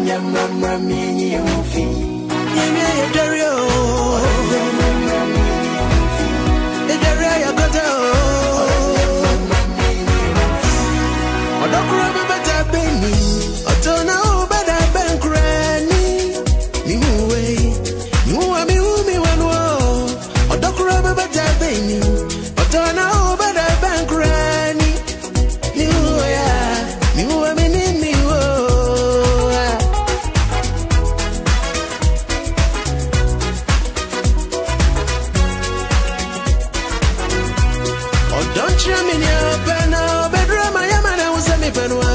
Nyamra me yofi. Yemi Dario. Dario Goto. Odokura beta beni. Otona obada bankrani. Niwe. Niwa mi wanwo. Odokura beta beni. Otona obada bankrani. Niwe. Niwa mi niwo. Don't you mean your pen bedroom? I am and I was a me penwa.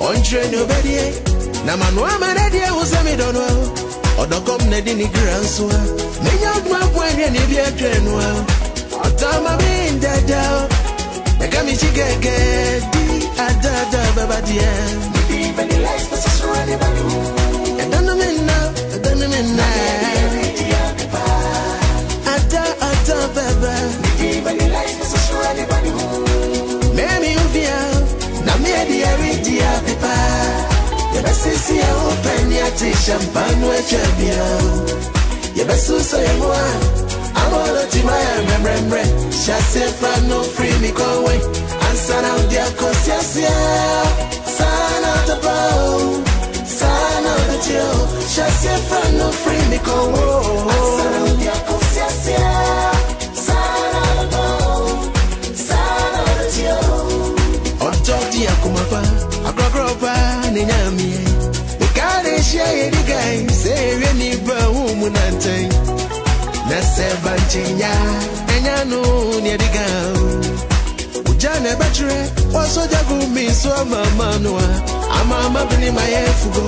On train nobody. Namanwa Manadia was a me don't know. Or don't come Nedini Granswa. May not my point any be a train well. Or time I mean that down. The Gamichi get a dada babadia. Even the lights was a surrounded by you. I don't know me now. I don't know me now. Ada baba. Even the lights was a surrounded by you. Maybe you feel. Now me the idea papa. You best see you open your tea champagne with your beer. You best so you want. I'm all of my remember. Chasse from no free me go away. And son out there cause yes yeah. Son out the bow. Son out the chill. Chasse from no free me go away. And son out there cause yes yeah. Son out the bow. Son out the chill. On top the akumapa. Agrogropa ninyami. The guy they share the guy. Say we need munante. Nase banchinya. Enya no near the girl. Ujane batre. Waso jagu mi so mama noa. Ama bini my efugo.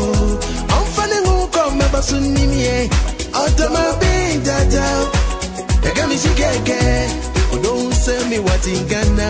I'm fanning who come me basuni me. Automa be dada. Ega mi shigege. Don't send me what in Ghana.